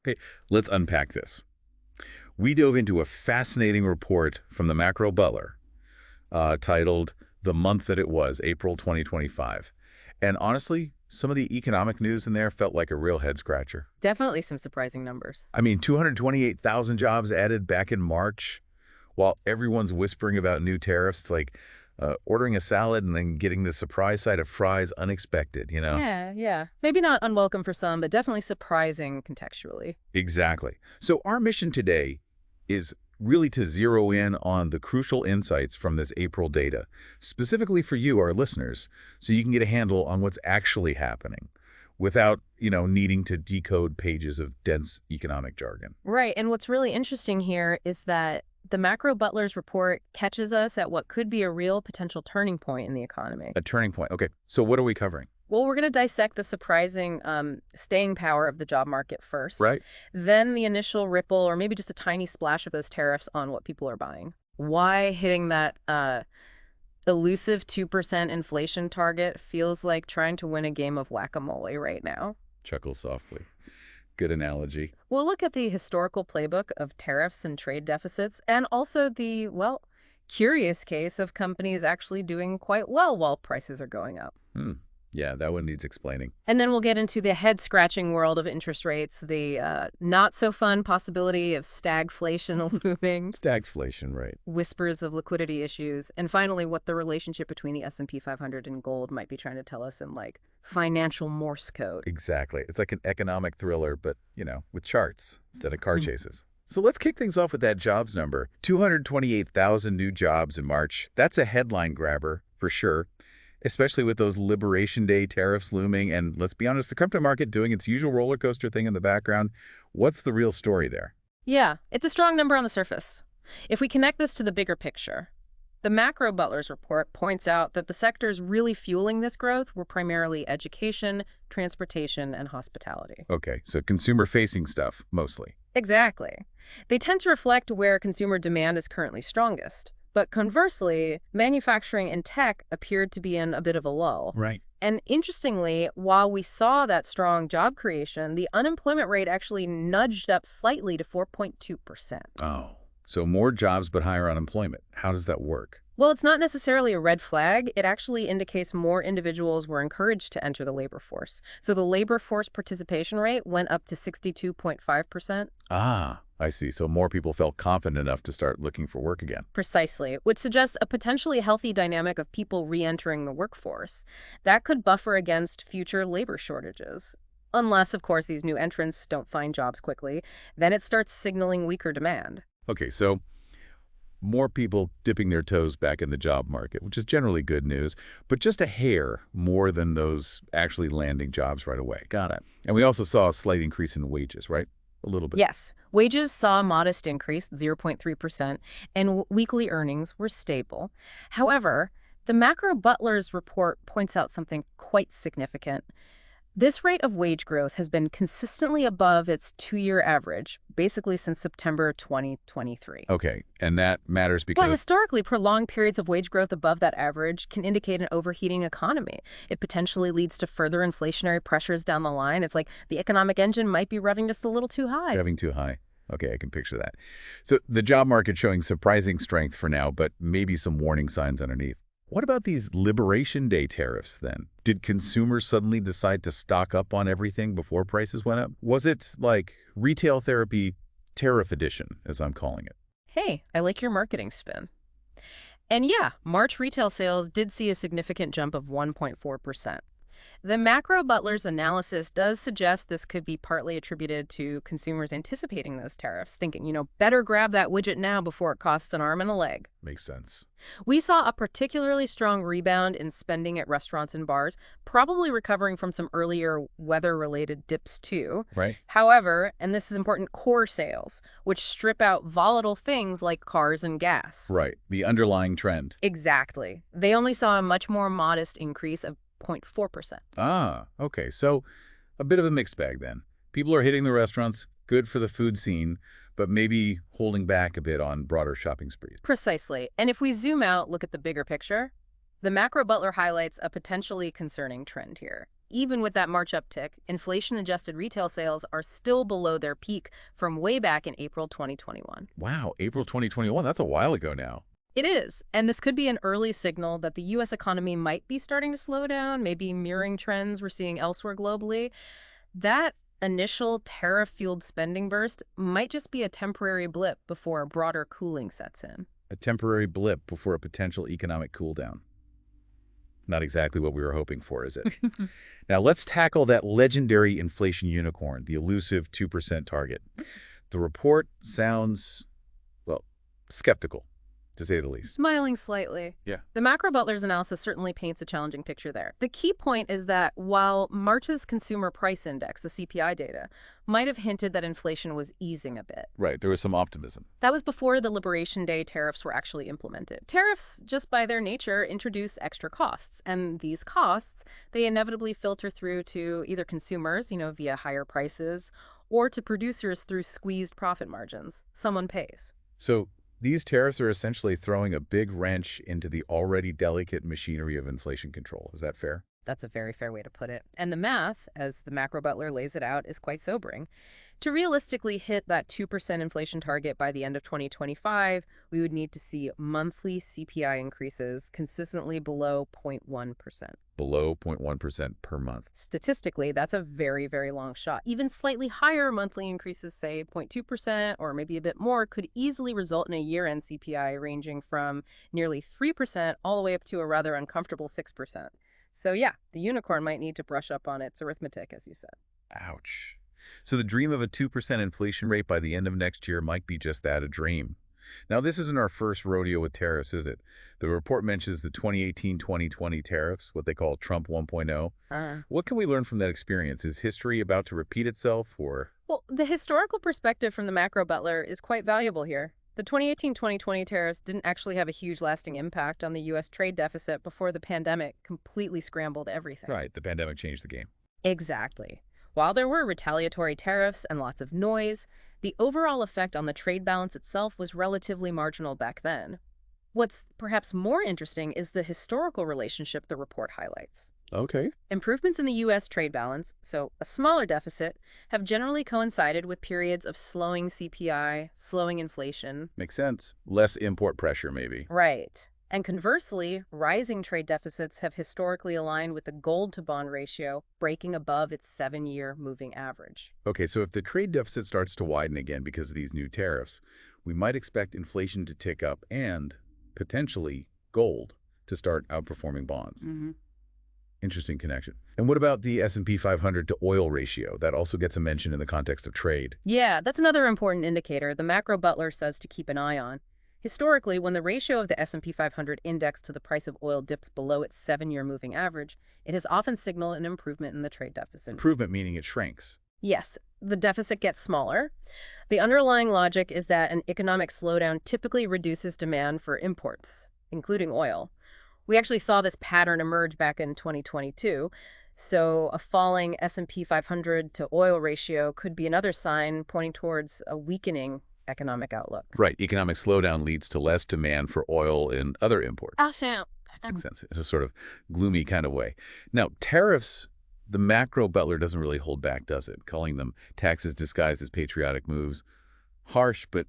Hey, let's unpack this. We dove into a fascinating report from the Macro Butler titled The Month That It Was, April 2025. And honestly, some of the economic news in there felt like a real head-scratcher. Definitely some surprising numbers. I mean, 228,000 jobs added back in March, while everyone's whispering about new tariffs. It's like ordering a salad and then getting the surprise side of fries unexpected, you know? Yeah. Maybe not unwelcome for some, but definitely surprising contextually. Exactly. So our mission today is really to zero in on the crucial insights from this April data, specifically for you, our listeners, so you can get a handle on what's actually happening without, needing to decode pages of dense economic jargon. Right, and what's really interesting here is that the Macro Butler's report catches us at what could be a real potential turning point in the economy. A turning point. Okay, so what are we covering? Well, we're going to dissect the surprising staying power of the job market first, Right? then the initial ripple or maybe just a tiny splash of those tariffs on what people are buying. Why hitting that elusive 2% inflation target feels like trying to win a game of whack-a-mole right now. Chuckle softly. Good analogy. We'll look at the historical playbook of tariffs and trade deficits, and also the, well, curious case of companies actually doing quite well while prices are going up. Yeah, that one needs explaining. And then we'll get into the head-scratching world of interest rates, the not-so-fun possibility of stagflation looming, Stagflation, right? whispers of liquidity issues, and finally what the relationship between the S&P 500 and gold might be trying to tell us in, like, financial Morse code. Exactly. It's like an economic thriller, but, with charts instead of car chases. So let's kick things off with that jobs number. 228,000 new jobs in March. That's a headline grabber, for sure, especially with those Liberation Day tariffs looming. And let's be honest, the crypto market doing its usual roller coaster thing in the background. What's the real story there? Yeah, it's a strong number on the surface. If we connect this to the bigger picture, the Macro Butler's report points out that the sectors really fueling this growth were primarily education, transportation, and hospitality. Okay, so consumer-facing stuff, mostly. Exactly. They tend to reflect where consumer demand is currently strongest. But conversely, manufacturing and tech appeared to be in a bit of a lull. Right. And interestingly, while we saw that strong job creation, the unemployment rate actually nudged up slightly to 4.2%. Oh, so more jobs but higher unemployment. How does that work? Well, it's not necessarily a red flag. It actually indicates more individuals were encouraged to enter the labor force. So the labor force participation rate went up to 62.5%. Ah, I see. So more people felt confident enough to start looking for work again. Precisely, which suggests a potentially healthy dynamic of people re-entering the workforce. That could buffer against future labor shortages. Unless, of course, these new entrants don't find jobs quickly, then it starts signaling weaker demand. Okay, so more people dipping their toes back in the job market, which is generally good news, but just a hair more than those actually landing jobs right away. Got it. And we also saw a slight increase in wages, right? A little bit. Yes, wages saw a modest increase, 0.3%, and weekly earnings were stable. However, the Macro Butler's report points out something quite significant. This rate of wage growth has been consistently above its two-year average, basically since September 2023. Okay, and that matters Well, because historically, prolonged periods of wage growth above that average can indicate an overheating economy. It potentially leads to further inflationary pressures down the line. It's like the economic engine might be revving just a little too high. driving too high. Okay, I can picture that. So the job market showing surprising strength for now, but maybe some warning signs underneath. What about these Liberation Day tariffs then? Did consumers suddenly decide to stock up on everything before prices went up? Was it like retail therapy tariff edition, as I'm calling it? Hey, I like your marketing spin. And yeah, March retail sales did see a significant jump of 1.4%. The Macro Butler's analysis does suggest this could be partly attributed to consumers anticipating those tariffs, thinking, better grab that widget now before it costs an arm and a leg. Makes sense. We saw a particularly strong rebound in spending at restaurants and bars, probably recovering from some earlier weather-related dips too. Right. However, and this is important, core sales, which strip out volatile things like cars and gas. Right. The underlying trend. Exactly. They only saw a much more modest increase of 0.4%. Ah, okay. So a bit of a mixed bag then. People are hitting the restaurants, good for the food scene, but maybe holding back a bit on broader shopping sprees. Precisely. And if we zoom out, look at the bigger picture, the Macro Butler highlights a potentially concerning trend here. even with that March uptick, inflation-adjusted retail sales are still below their peak from way back in April 2021. Wow, April 2021, that's a while ago now. It is, and this could be an early signal that the U.S. economy might be starting to slow down, maybe mirroring trends we're seeing elsewhere globally. That initial tariff-fueled spending burst might just be a temporary blip before a broader cooling sets in. A temporary blip before a potential economic cool down. Not exactly what we were hoping for, is it? Now, let's tackle that legendary inflation unicorn, the elusive 2% target. The report sounds, well, skeptical, to say the least. Smiling slightly. Yeah. The Macro Butler's analysis certainly paints a challenging picture there. The key point is that while March's Consumer Price Index, the CPI data, might have hinted that inflation was easing a bit. Right, there was some optimism. That was before the Liberation Day tariffs were actually implemented. Tariffs, just by their nature, introduce extra costs. And these costs, they inevitably filter through to either consumers, via higher prices, or to producers through squeezed profit margins. Someone pays. So these tariffs are essentially throwing a big wrench into the already delicate machinery of inflation control. Is that fair? That's a very fair way to put it. And the math, as the Macro Butler lays it out, is quite sobering. To realistically hit that 2% inflation target by the end of 2025, we would need to see monthly CPI increases consistently below 0.1%. Below 0.1% per month. Statistically, that's a very, very long shot. Even slightly higher monthly increases, say 0.2% or maybe a bit more, could easily result in a year-end CPI ranging from nearly 3% all the way up to a rather uncomfortable 6%. So yeah, the unicorn might need to brush up on its arithmetic, as you said. Ouch. So the dream of a 2% inflation rate by the end of next year might be just that, a dream. Now, this isn't our first rodeo with tariffs, is it? The report mentions the 2018-2020 tariffs, what they call Trump 1.0. What can we learn from that experience? Is history about to repeat itself, or? Well, the historical perspective from the Macro Butler is quite valuable here. The 2018-2020 tariffs didn't actually have a huge lasting impact on the U.S. trade deficit before the pandemic completely scrambled everything. Right, the pandemic changed the game. Exactly. While there were retaliatory tariffs and lots of noise, the overall effect on the trade balance itself was relatively marginal back then. What's perhaps more interesting is the historical relationship the report highlights. Okay. Improvements in the U.S. trade balance, so a smaller deficit, have generally coincided with periods of slowing CPI, slowing inflation. Makes sense. Less import pressure, maybe. Right. And conversely, rising trade deficits have historically aligned with the gold-to-bond ratio breaking above its 7-year moving average. Okay, so if the trade deficit starts to widen again because of these new tariffs, we might expect inflation to tick up and, potentially, gold to start outperforming bonds. Interesting connection. And what about the S&P 500 to oil ratio? That also gets a mention in the context of trade. Yeah, that's another important indicator the Macro Butler says to keep an eye on. Historically, when the ratio of the S&P 500 index to the price of oil dips below its 7-year moving average, it has often signaled an improvement in the trade deficit. Improvement meaning it shrinks. Yes, the deficit gets smaller. The underlying logic is that an economic slowdown typically reduces demand for imports, including oil. We actually saw this pattern emerge back in 2022. So a falling S&P 500 to oil ratio could be another sign pointing towards a weakening economic outlook. Right. Economic slowdown leads to less demand for oil and other imports. Awesome. That makes sense. It's a sort of gloomy kind of way. Now, tariffs, the Macro Butler doesn't really hold back, does it? Calling them taxes disguised as patriotic moves. Harsh, but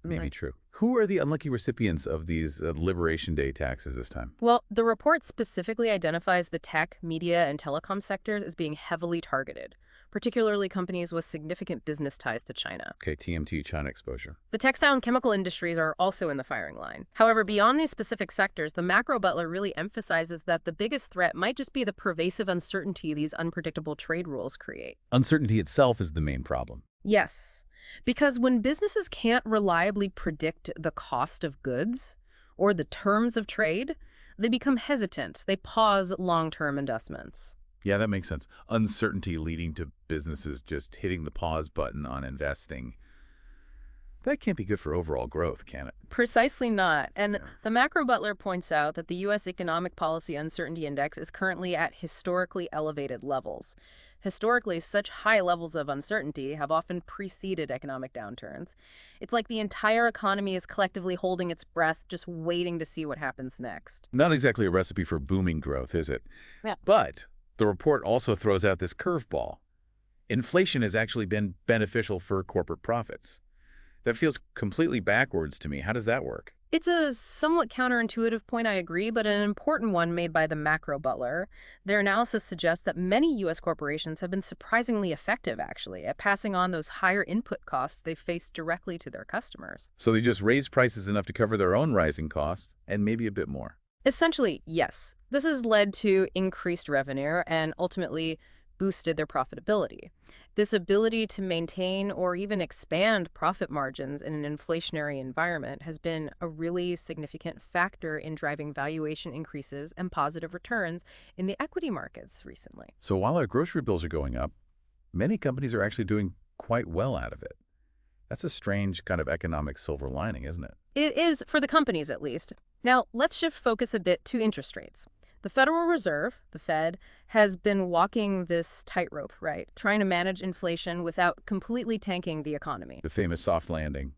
maybe true. Who are the unlucky recipients of these Liberation Day taxes this time? Well, the report specifically identifies the tech, media, and telecom sectors as being heavily targeted, particularly companies with significant business ties to China. Okay, TMT, China exposure. The textile and chemical industries are also in the firing line. However, beyond these specific sectors, the Macro Butler really emphasizes that the biggest threat might just be the pervasive uncertainty these unpredictable trade rules create. Uncertainty itself is the main problem. Yes, because when businesses can't reliably predict the cost of goods or the terms of trade, they become hesitant. They pause long-term investments. Yeah, that makes sense. Uncertainty leading to businesses just hitting the pause button on investing. That can't be good for overall growth, can it? Precisely not. And the Macro Butler points out that the U.S. Economic Policy Uncertainty Index is currently at historically elevated levels. Historically, such high levels of uncertainty have often preceded economic downturns. It's like the entire economy is collectively holding its breath, just waiting to see what happens next. Not exactly a recipe for booming growth, is it? Yeah. But The report also throws out this curveball. Inflation has actually been beneficial for corporate profits. That feels completely backwards to me. How does that work? It's a somewhat counterintuitive point, I agree, but an important one made by the Macro Butler. Their analysis suggests that many U.S. corporations have been surprisingly effective, actually, at passing on those higher input costs they face directly to their customers. So they just raise prices enough to cover their own rising costs and maybe a bit more. Essentially, yes. This has led to increased revenue and ultimately boosted their profitability. This ability to maintain or even expand profit margins in an inflationary environment has been a really significant factor in driving valuation increases and positive returns in the equity markets recently. So while our grocery bills are going up, many companies are actually doing quite well out of it. That's a strange kind of economic silver lining, isn't it? It is, for the companies at least. Now, let's shift focus a bit to interest rates. The Federal Reserve, the Fed, has been walking this tightrope, right? Trying to manage inflation without completely tanking the economy. The famous soft landing,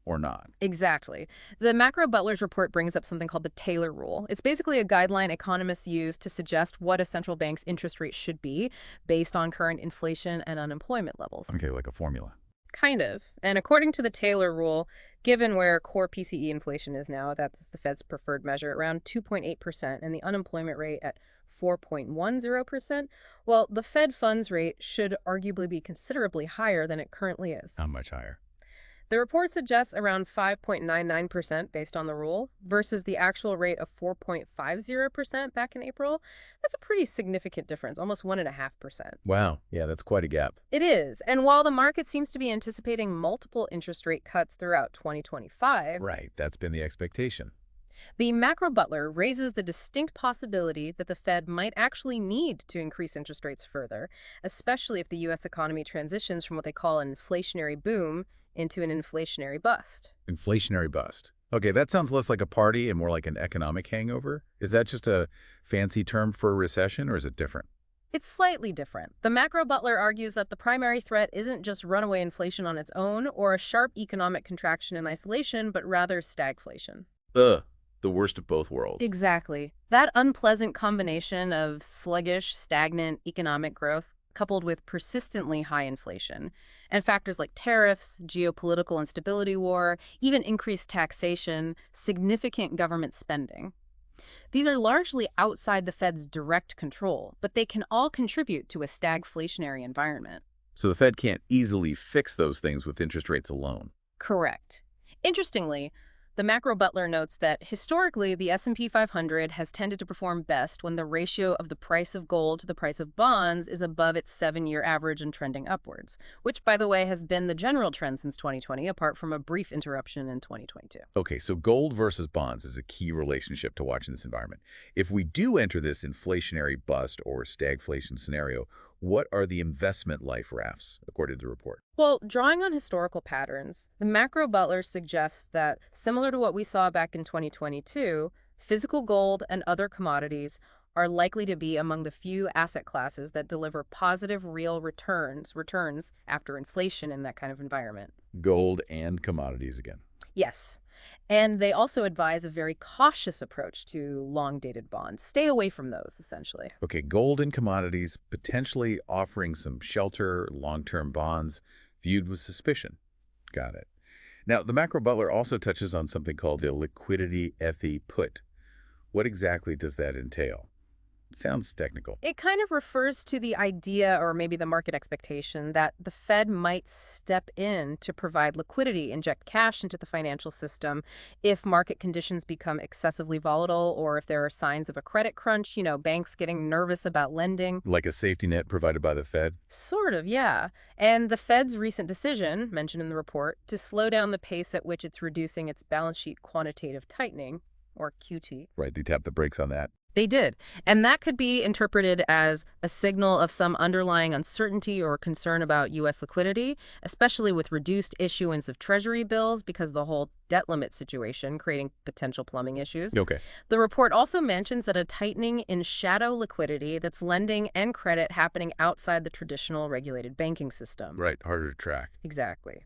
or not. Exactly. The Macro Butler's report brings up something called the Taylor Rule. It's basically a guideline economists use to suggest what a central bank's interest rate should be based on current inflation and unemployment levels. Okay, like a formula. Kind of. And according to the Taylor Rule, given where core PCE inflation is now, that's the Fed's preferred measure, around 2.8%, and the unemployment rate at 4.10%, well, the Fed funds rate should arguably be considerably higher than it currently is. How much higher? The report suggests around 5.99% based on the rule versus the actual rate of 4.50% back in April. That's a pretty significant difference, almost 1.5%. Wow, yeah, that's quite a gap. It is. And while the market seems to be anticipating multiple interest rate cuts throughout 2025, Right, that's been the expectation. the Macro Butler raises the distinct possibility that the Fed might actually need to increase interest rates further, especially if the U.S. economy transitions from what they call an inflationary boom into an inflationary bust. Inflationary bust. Okay, that sounds less like a party and more like an economic hangover. Is that just a fancy term for a recession, or is it different? It's slightly different. The Macro Butler argues that the primary threat isn't just runaway inflation on its own or a sharp economic contraction in isolation, but rather stagflation. Ugh, the worst of both worlds. Exactly. That unpleasant combination of sluggish, stagnant economic growth coupled with persistently high inflation and factors like tariffs, geopolitical instability war, even increased taxation, significant government spending. These are largely outside the Fed's direct control, but they can all contribute to a stagflationary environment. So the Fed can't easily fix those things with interest rates alone. Correct. Interestingly, the Macro Butler notes that historically the S&P 500 has tended to perform best when the ratio of the price of gold to the price of bonds is above its 7-year average and trending upwards, which, by the way, has been the general trend since 2020, apart from a brief interruption in 2022. Okay, so gold versus bonds is a key relationship to watch in this environment. If we do enter this inflationary bust or stagflation scenario, what are the investment life rafts, according to the report? Well, drawing on historical patterns, the Macro Butler suggests that, similar to what we saw back in 2022, physical gold and other commodities are likely to be among the few asset classes that deliver positive real returns after inflation in that kind of environment. Gold and commodities again. Yes. And they also advise a very cautious approach to long-dated bonds. Stay away from those, essentially. Okay, gold and commodities potentially offering some shelter, long-term bonds viewed with suspicion. Got it. Now, the Macro Butler also touches on something called the liquidity FE put. What exactly does that entail? It sounds technical. It kind of refers to the idea, or maybe the market expectation, that the Fed might step in to provide liquidity, inject cash into the financial system if market conditions become excessively volatile or if there are signs of a credit crunch, banks getting nervous about lending. Like a safety net provided by the Fed? Sort of, yeah. And the Fed's recent decision, mentioned in the report, to slow down the pace at which it's reducing its balance sheet quantitative tightening, or QT. Right, they tapped the brakes on that. They did. And that could be interpreted as a signal of some underlying uncertainty or concern about U.S. liquidity, especially with reduced issuance of Treasury bills because of the whole debt limit situation, creating potential plumbing issues. Okay. The report also mentions that a tightening in shadow liquidity, that's lending and credit happening outside the traditional regulated banking system. Right, harder to track. Exactly.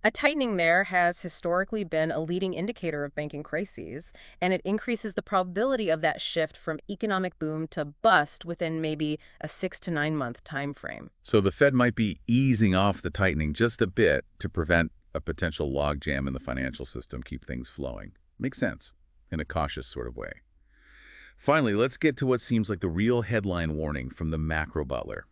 A tightening there has historically been a leading indicator of banking crises, and it increases the probability of that shift from from economic boom to bust within maybe a 6 to 9 month time frame. So the Fed might be easing off the tightening just a bit to prevent a potential logjam in the financial system, keep things flowing. Makes sense in a cautious sort of way. Finally, let's get to what seems like the real headline warning from the Macro Butler,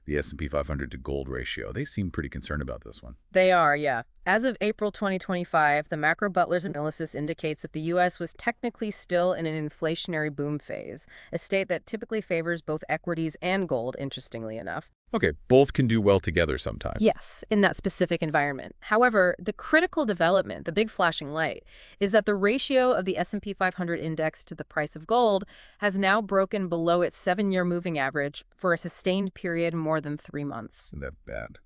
the S&P 500 to gold ratio. They seem pretty concerned about this one. They are, yeah. As of April 2025, the Macro Butler's analysis indicates that the U.S. was technically still in an inflationary boom phase, a state that typically favors both equities and gold, interestingly enough. Okay, both can do well together sometimes. Yes, in that specific environment. However, the critical development, the big flashing light, is that the ratio of the S&P 500 index to the price of gold has now broken below its 7-year moving average for a sustained period more than 3 months. Isn't that bad?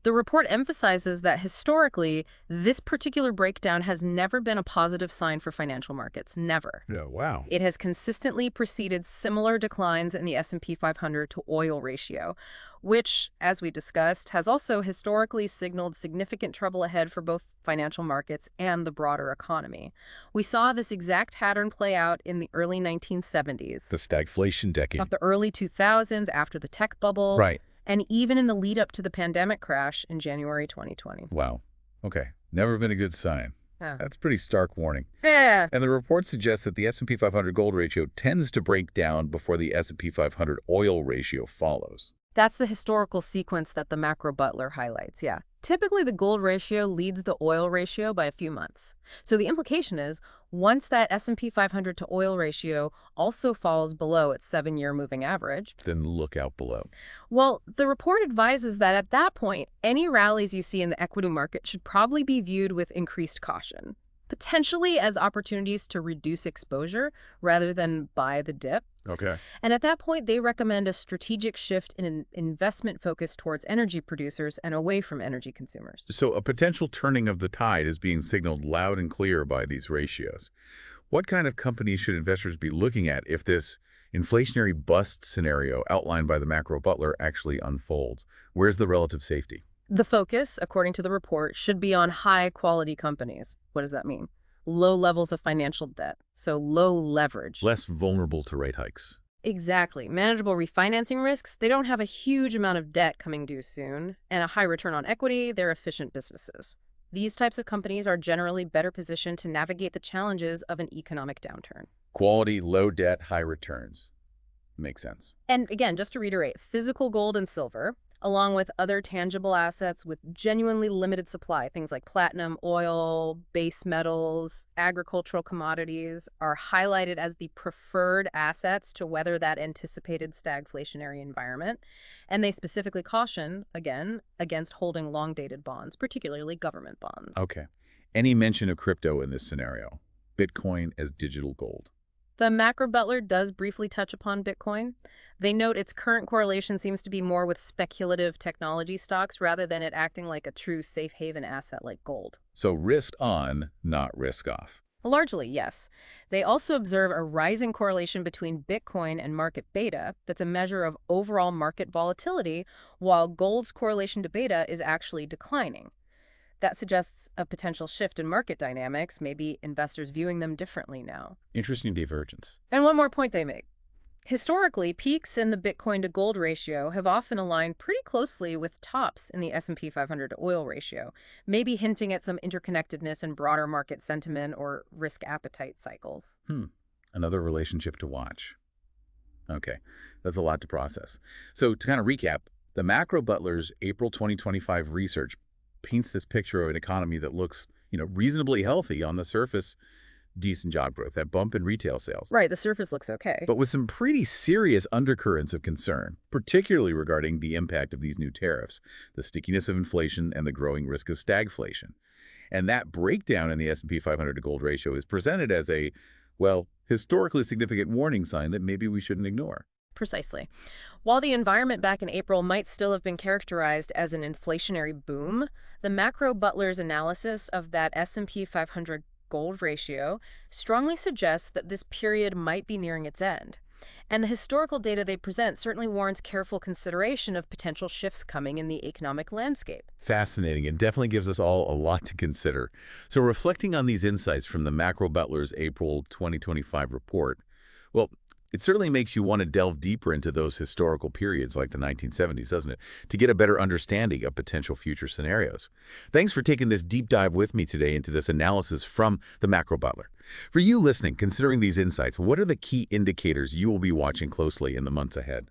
The report emphasizes that historically, this particular breakdown has never been a positive sign for financial markets. Never. Yeah, wow. It has consistently preceded similar declines in the S&P 500 to oil ratio, which, as we discussed, has also historically signaled significant trouble ahead for both financial markets and the broader economy. We saw this exact pattern play out in the early 1970s, The stagflation decade. of the early 2000s after the tech bubble, Right. and even in the lead up to the pandemic crash in January 2020. Wow. Okay. Never been a good sign. Yeah. That's a pretty stark warning. Yeah. And the report suggests that the S&P 500 gold ratio tends to break down before the S&P 500 oil ratio follows. That's the historical sequence that the Macro Butler highlights, yeah. Typically, the gold ratio leads the oil ratio by a few months. So the implication is, once that S&P 500 to oil ratio also falls below its 7-year moving average, Then look out below. well, the report advises that at that point, any rallies you see in the equity market should probably be viewed with increased caution, potentially as opportunities to reduce exposure rather than buy the dip. Okay. And at that point, they recommend a strategic shift in an investment focus towards energy producers and away from energy consumers. So a potential turning of the tide is being signaled loud and clear by these ratios. What kind of companies should investors be looking at if this inflationary bust scenario outlined by the Macro Butler actually unfolds? Where's the relative safety? The focus, according to the report, should be on high-quality companies. What does that mean? Low levels of financial debt, so low leverage. Less vulnerable to rate hikes. Exactly. Manageable refinancing risks, they don't have a huge amount of debt coming due soon, and a high return on equity, they're efficient businesses. These types of companies are generally better positioned to navigate the challenges of an economic downturn. Quality, low debt, high returns. Makes sense. And again, just to reiterate, physical gold and silver, along with other tangible assets with genuinely limited supply, things like platinum, oil, base metals, agricultural commodities, are highlighted as the preferred assets to weather that anticipated stagflationary environment. And they specifically caution, again, against holding long-dated bonds, particularly government bonds. Okay. Any mention of crypto in this scenario? Bitcoin as digital gold. The Macro Butler does briefly touch upon Bitcoin. They note its current correlation seems to be more with speculative technology stocks rather than it acting like a true safe haven asset like gold. So risk on, not risk off. Largely, yes. They also observe a rising correlation between Bitcoin and market beta that's a measure of overall market volatility, while gold's correlation to beta is actually declining. That suggests a potential shift in market dynamics, maybe investors viewing them differently now. Interesting divergence. And one more point they make. Historically, peaks in the Bitcoin to gold ratio have often aligned pretty closely with tops in the S&P 500 to oil ratio, maybe hinting at some interconnectedness in broader market sentiment or risk appetite cycles. Another relationship to watch. Okay, that's a lot to process. So to kind of recap, the Macro Butler's April 2025 research paints this picture of an economy that looks, reasonably healthy on the surface, decent job growth, that bump in retail sales. Right, the surface looks okay. But with some pretty serious undercurrents of concern, particularly regarding the impact of these new tariffs, the stickiness of inflation, and the growing risk of stagflation. And that breakdown in the S&P 500 to gold ratio is presented as a, historically significant warning sign that maybe we shouldn't ignore. Precisely. While the environment back in April might still have been characterized as an inflationary boom, the Macro Butler's analysis of that S&P 500 gold ratio strongly suggests that this period might be nearing its end. And the historical data they present certainly warrants careful consideration of potential shifts coming in the economic landscape. Fascinating, and definitely gives us all a lot to consider. So reflecting on these insights from the Macro Butler's April 2025 report, It certainly makes you want to delve deeper into those historical periods like the 1970s, doesn't it, to get a better understanding of potential future scenarios. Thanks for taking this deep dive with me today into this analysis from the Macro Butler. For you listening, considering these insights, what are the key indicators you will be watching closely in the months ahead?